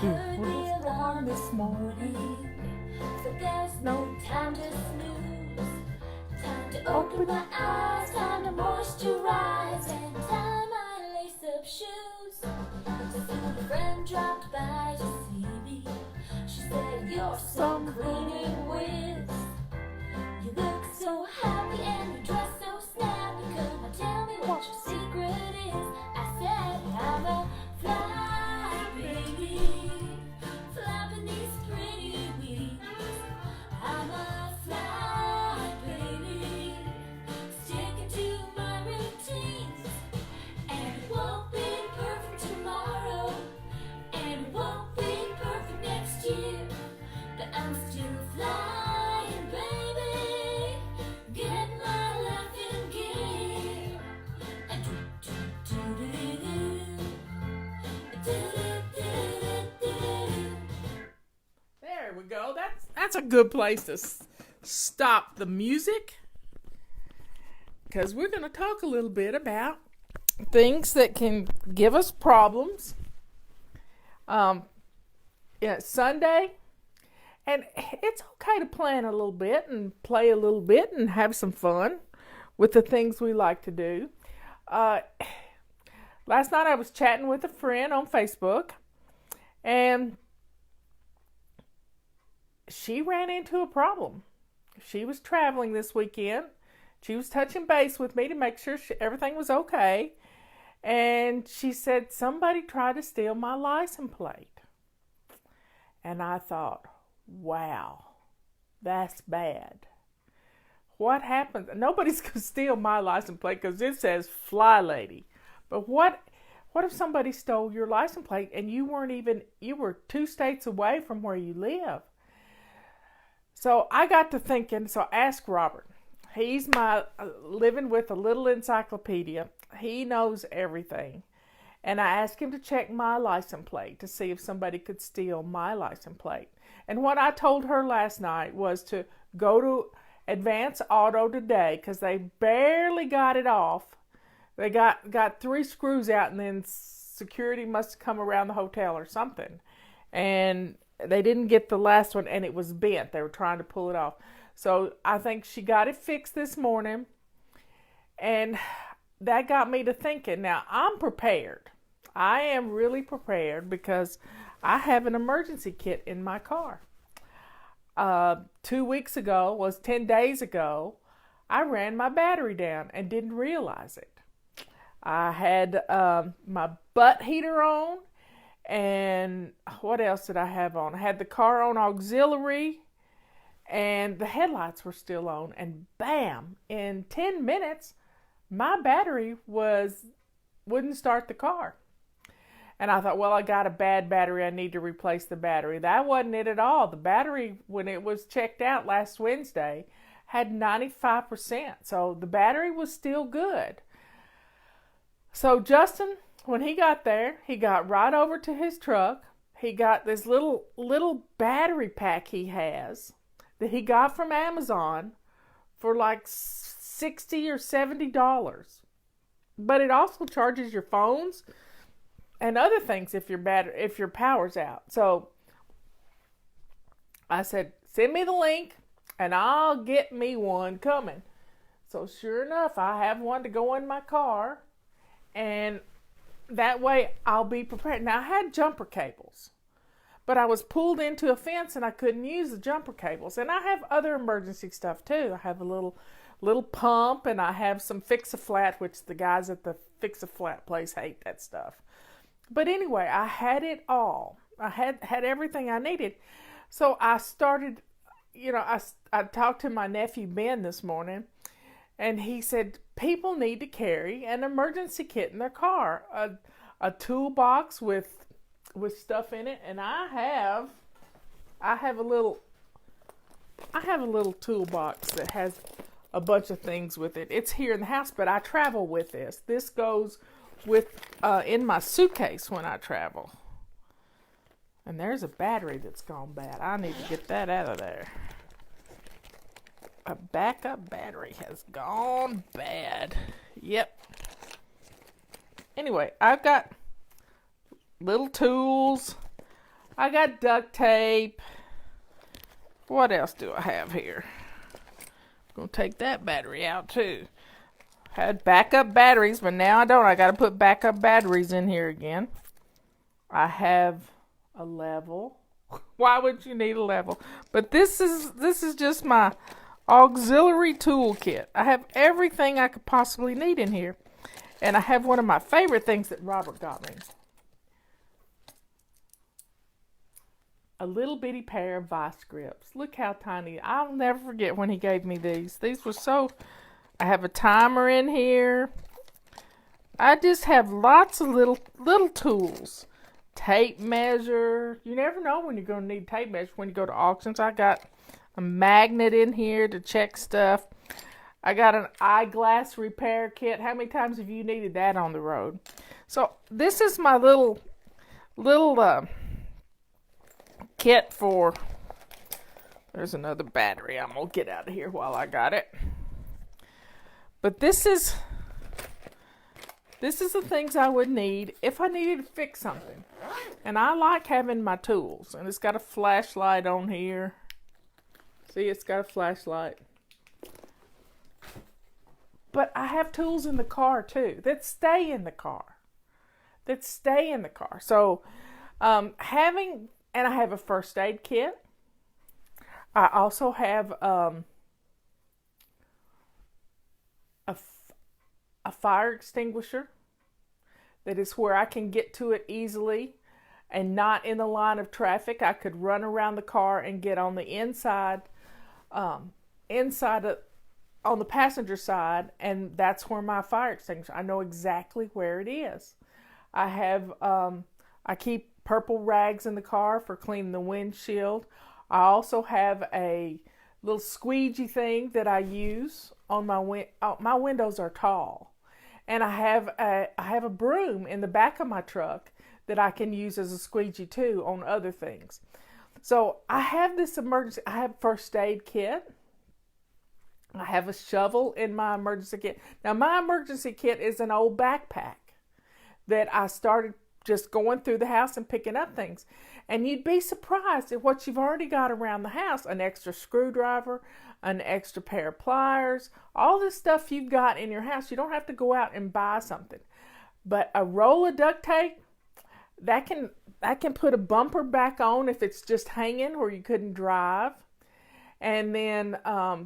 heard the alarm this morning, but there's no time to snooze. Time to open my eyes, time to moisturize, and tie my lace-up shoes. Soon a friend dropped by to see me. She said, "You're some cleaning whiz. You look so happy and you dress so snappy. Come on, tell me what your secret is." I said, "I'm a fly baby, flapping these pretty wings. I'm a fly baby, sticking to my routines. And it won't be perfect tomorrow, and it won't be perfect next year, but I'm still flying, baby. Get my life in gear." And There we go. That's a good place to stop the music, because we're going to talk a little bit about things that can give us problems. Sunday, and it's okay to plan a little bit and play a little bit and have some fun with the things we like to do. Last night I was chatting with a friend on Facebook, and she ran into a problem. She was traveling this weekend. She was touching base with me to make sure everything was okay. And she said, somebody tried to steal my license plate. And I thought, wow, that's bad. What happens? Nobody's going to steal my license plate because it says Fly Lady. But what if somebody stole your license plate and you were 2 states away from where you live? So I got to thinking, so I asked Robert. He's my living with a little encyclopedia. He knows everything. And I asked him to check my license plate to see if somebody could steal my license plate. And what I told her last night was to go to Advance Auto today, because they barely got it off. They got 3 screws out, and then security must have come around the hotel or something. And they didn't get the last one, and it was bent. They were trying to pull it off. So I think she got it fixed this morning. And that got me to thinking. Now, I'm prepared. I am really prepared because I have an emergency kit in my car. 10 days ago, I ran my battery down and didn't realize it. I had my butt heater on, and what else did I have on? I had the car on auxiliary, and the headlights were still on, and bam, in 10 minutes, my battery wouldn't start the car. And I thought, well, I got a bad battery. I need to replace the battery. That wasn't it at all. The battery, when it was checked out last Wednesday, had 95%. So the battery was still good. So Justin, when he got there, he got right over to his truck. He got this little battery pack he has that he got from Amazon for like $60 or $70. But it also charges your phones and other things if your power's out. So I said, send me the link and I'll get me one coming. So sure enough, I have one to go in my car, and that way I'll be prepared. Now I had jumper cables, but I was pulled into a fence and I couldn't use the jumper cables. And I have other emergency stuff too. I have a little pump, and I have some Fix-A-Flat, which the guys at the Fix-A-Flat place hate that stuff. But anyway, I had it all. I had everything I needed. So I started, I talked to my nephew Ben this morning, and he said people need to carry an emergency kit in their car, a toolbox with stuff in it, and I have a little toolbox that has a bunch of things with it. It's here in the house, but I travel with this. This goes with in my suitcase when I travel. And there's a battery that's gone bad. I need to get that out of there. A backup battery has gone bad. Yep. Anyway, I've got little tools. I got duct tape. What else do I have here? I'm going to take that battery out too. Had backup batteries, but now I don't. I got to put backup batteries in here again. I have a level. Why would you need a level? But this is just my auxiliary toolkit. I have everything I could possibly need in here. And I have one of my favorite things that Robert got me. A little bitty pair of vice grips. Look how tiny. I'll never forget when he gave me these. These were so... I have a timer in here. I just have lots of little tools. Tape measure. You never know when you're going to need tape measure when you go to auctions. I got a magnet in here to check stuff. I got an eyeglass repair kit. How many times have you needed that on the road? So this is my little kit for... There's another battery. I'm going to get out of here while I got it. But this is the things I would need if I needed to fix something. And I like having my tools. And it's got a flashlight on here. See, it's got a flashlight. But I have tools in the car too that stay in the car. So and I have a first aid kit. I also have a fire extinguisher that is where I can get to it easily and not in the line of traffic. I could run around the car and get on the inside on the passenger side, and that's where my fire extinguisher. I know exactly where it is. I keep purple rags in the car for cleaning the windshield. I also have a little squeegee thing that I use on my windows are tall, and I have a broom in the back of my truck that I can use as a squeegee too on other things. So I have this emergency. I have first aid kit. I have a shovel in my emergency kit. Now my emergency kit is an old backpack that I started just going through the house and picking up things. And you'd be surprised at what you've already got around the house. An extra screwdriver, an extra pair of pliers, all this stuff you've got in your house. You don't have to go out and buy something. But a roll of duct tape, that can put a bumper back on if it's just hanging or you couldn't drive. And then I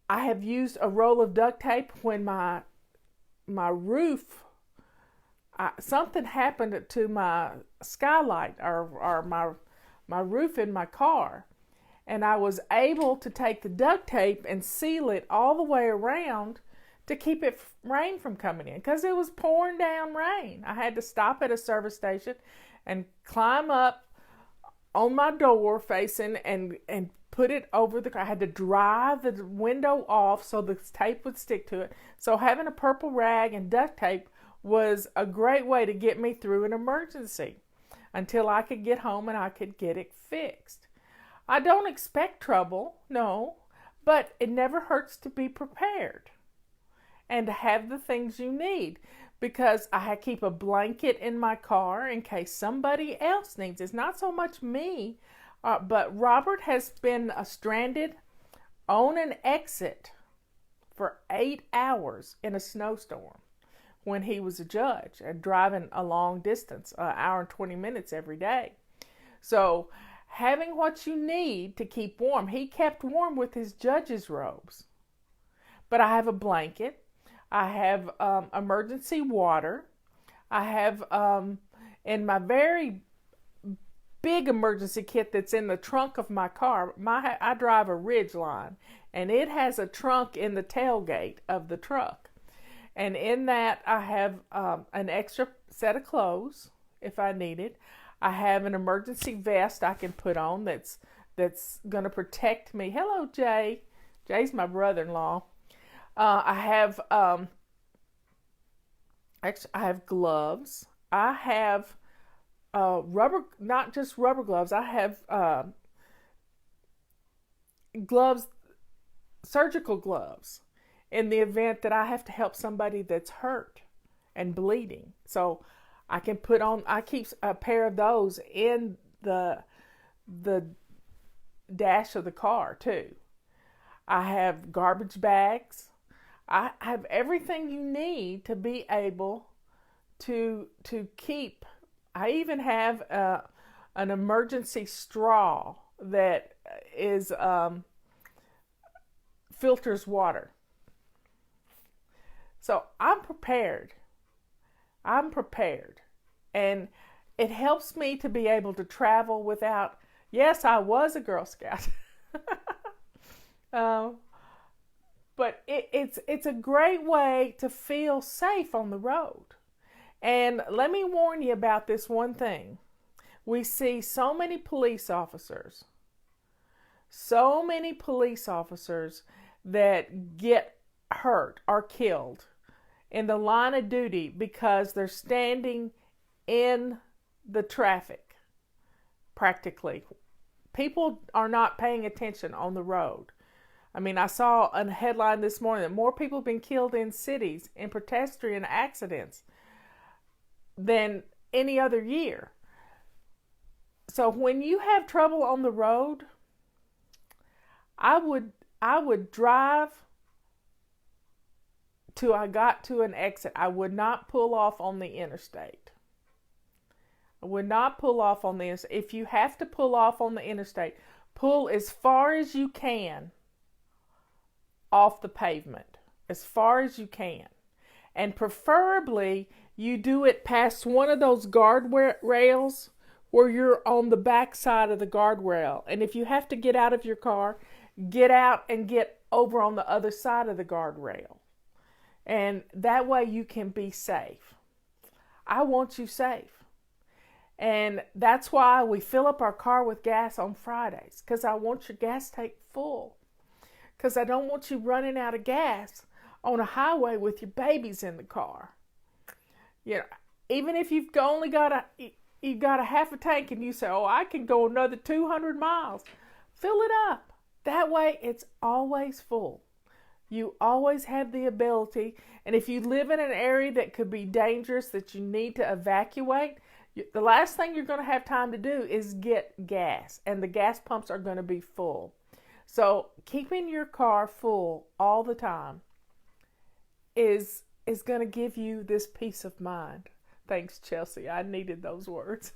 have used a roll of duct tape when my roof... something happened to my skylight or my roof in my car, and I was able to take the duct tape and seal it all the way around to keep rain from coming in, because it was pouring down rain. I had to stop at a service station and climb up on my door facing and put it over I had to dry the window off so the tape would stick to it. So having a purple rag and duct tape was a great way to get me through an emergency until I could get home and I could get it fixed. I don't expect trouble, no, but it never hurts to be prepared and to have the things you need, because I keep a blanket in my car in case somebody else needs it. It's not so much me, but Robert has been stranded on an exit for 8 hours in a snowstorm when he was a judge and driving a long distance, an hour and 20 minutes every day. So having what you need to keep warm. He kept warm with his judge's robes. But I have a blanket. I have emergency water. I have in my very big emergency kit that's in the trunk of my car. I drive a Ridgeline, and it has a trunk in the tailgate of the truck. And in that, I have an extra set of clothes if I need it. I have an emergency vest I can put on that's going to protect me. Hello, Jay. Jay's my brother-in-law. I have gloves. I have rubber, not just rubber gloves. I have gloves, surgical gloves, in the event that I have to help somebody that's hurt and bleeding. So I keep a pair of those in the dash of the car too. I have garbage bags. I have everything you need to be able to keep. I even have an emergency straw that is filters water. So I'm prepared. And it helps me to be able to travel without, yes, I was a Girl Scout. But it's a great way to feel safe on the road. And let me warn you about this one thing. We see so many police officers that get hurt or killed in the line of duty because they're standing in the traffic, practically. People are not paying attention on the road. I mean, I saw a headline this morning that more people have been killed in cities in pedestrian accidents than any other year. So when you have trouble on the road, I would drive till I got to an exit. I would not pull off on the interstate. If you have to pull off on the interstate, pull as far as you can off the pavement, as far as you can. And preferably, you do it past one of those guardrails where you're on the back side of the guardrail. And if you have to get out of your car, get out and get over on the other side of the guardrail. And that way you can be safe. I want you safe. And that's why we fill up our car with gas on Fridays, because I want your gas tank full. Because I don't want you running out of gas on a highway with your babies in the car. You know, even if you've only got a half a tank and you say, oh, I can go another 200 miles, fill it up. That way it's always full. You always have the ability, and if you live in an area that could be dangerous, that you need to evacuate, the last thing you're going to have time to do is get gas, and the gas pumps are going to be full. So keeping your car full all the time is going to give you this peace of mind. Thanks, Chelsea. I needed those words.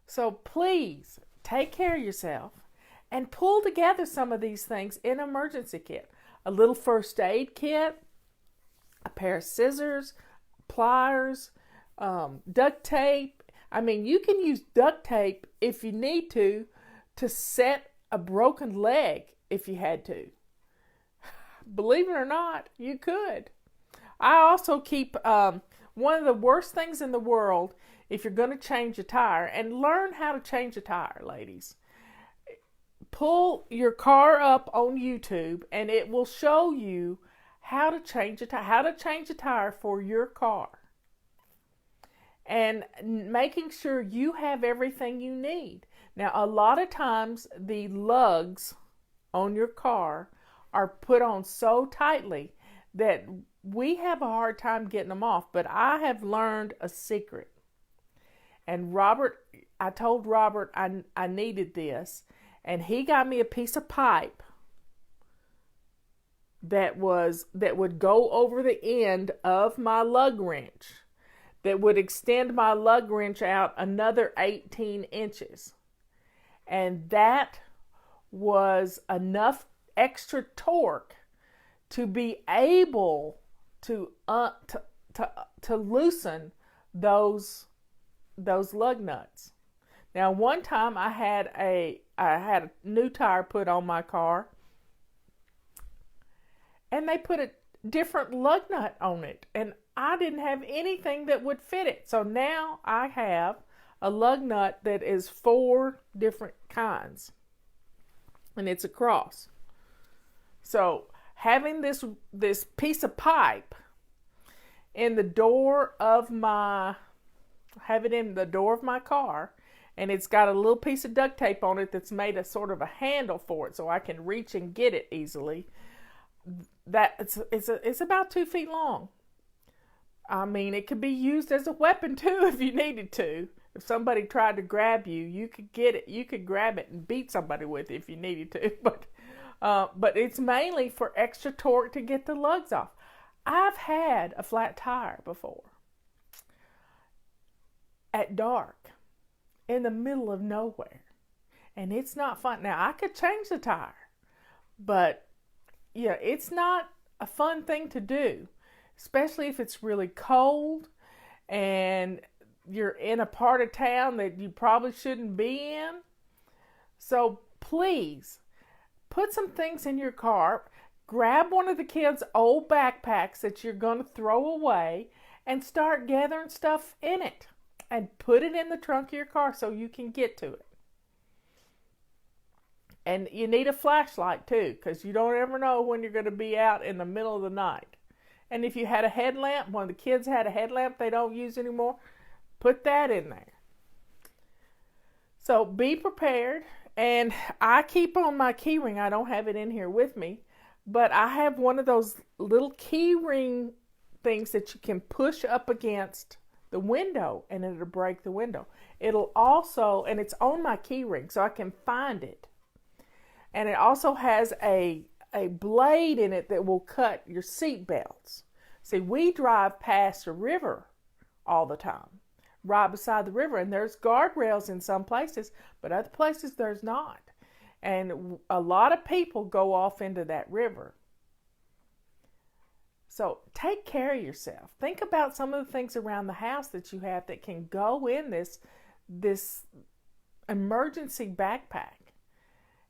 So please take care of yourself and pull together some of these things in an emergency kit. A little first aid kit, a pair of scissors, pliers, duct tape. I mean, you can use duct tape if you need to set a broken leg if you had to. Believe it or not, you could. I also keep one of the worst things in the world if you're going to change a tire, and learn how to change a tire, ladies. Pull your car up on YouTube and it will show you how to change a tire for your car. And making sure you have everything you need. Now, a lot of times the lugs on your car are put on so tightly that we have a hard time getting them off, but I have learned a secret. And I told Robert I needed this, and he got me a piece of pipe that would go over the end of my lug wrench, that would extend my lug wrench out another 18 inches. And that was enough extra torque to be able to loosen those lug nuts. Now, one time I had a new tire put on my car, and they put a different lug nut on it, and I didn't have anything that would fit it. So now I have a lug nut that is 4 different kinds, and it's a cross. So having this piece of pipe in the door of my car, and it's got a little piece of duct tape on it that's made a sort of a handle for it so I can reach and get it easily. That it's about 2 feet long. I mean, it could be used as a weapon too if you needed to. If somebody tried to grab you, you could get it. You could grab it and beat somebody with it if you needed to. But it's mainly for extra torque to get the lugs off. I've had a flat tire before at dark in the middle of nowhere, and it's not fun. Now I could change the tire, but yeah, it's not a fun thing to do, especially if it's really cold and you're in a part of town that you probably shouldn't be in. So please put some things in your car. Grab one of the kids' old backpacks that you're going to throw away and start gathering stuff in it and put it in the trunk of your car so you can get to it. And you need a flashlight too, because you don't ever know when you're going to be out in the middle of the night. And if you had a headlamp, one of the kids had a headlamp they don't use anymore, put that in there. So be prepared. And I keep on my key ring. I don't have it in here with me, but I have one of those little key ring things that you can push up against the window and it'll break the window. It'll also, and it's on my key ring so I can find it. And it also has a blade in it that will cut your seat belts. See, we drive past a river all the time, right beside the river, and there's guardrails in some places, but other places there's not. And a lot of people go off into that river. So take care of yourself. Think about some of the things around the house that you have that can go in this emergency backpack.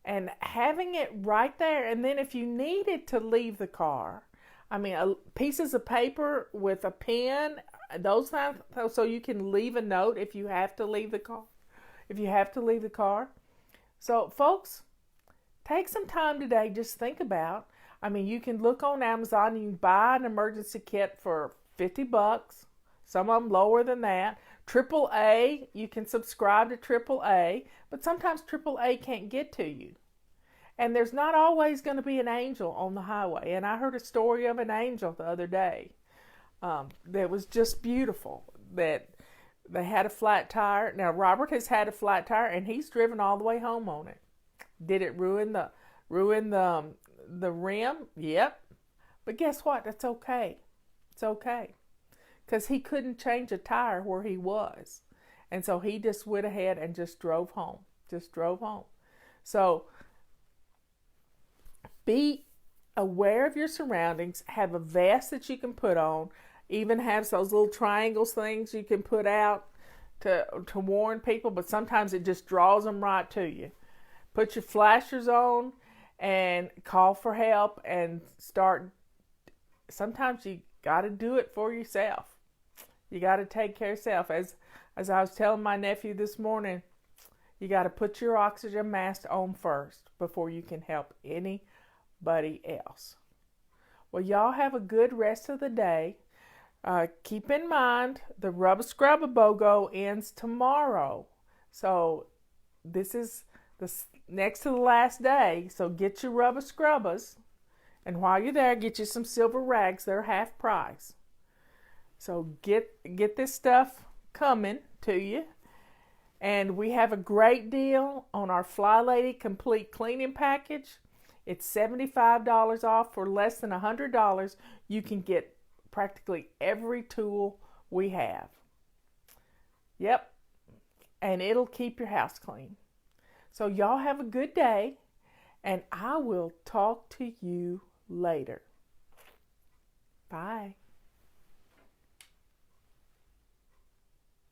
And having it right there, and then if you needed to leave the car, I mean, pieces of paper with a pen, those things, so you can leave a note if you have to leave the car. So, folks, take some time today. Just think about. I mean, you can look on Amazon and you can buy an emergency kit for $50. Some of them lower than that. AAA, you can subscribe to AAA, but sometimes AAA can't get to you. And there's not always going to be an angel on the highway. And I heard a story of an angel the other day that was just beautiful, that they had a flat tire. Now, Robert has had a flat tire, and he's driven all the way home on it. Did it ruin the rim? Yep. But guess what? That's okay. It's okay. Because he couldn't change a tire where he was. And so he just went ahead and just drove home. So be aware of your surroundings. Have a vest that you can put on. Even have those little triangles things you can put out to warn people. But sometimes it just draws them right to you. Put your flashers on and call for help and start. Sometimes you got to do it for yourself. You got to take care of yourself. As I was telling my nephew this morning, you got to put your oxygen mask on first before you can help anybody else. Well, y'all have a good rest of the day. Keep in mind, the Rubber Scrubber BOGO ends tomorrow. So this is next to the last day. So get your rubber scrubbers. And while you're there, get you some silver rags. They're half price. So get this stuff coming to you. And we have a great deal on our Fly Lady Complete Cleaning Package. It's $75 off. For less than $100, you can get practically every tool we have. Yep. And it'll keep your house clean. So y'all have a good day. And I will talk to you later. Bye.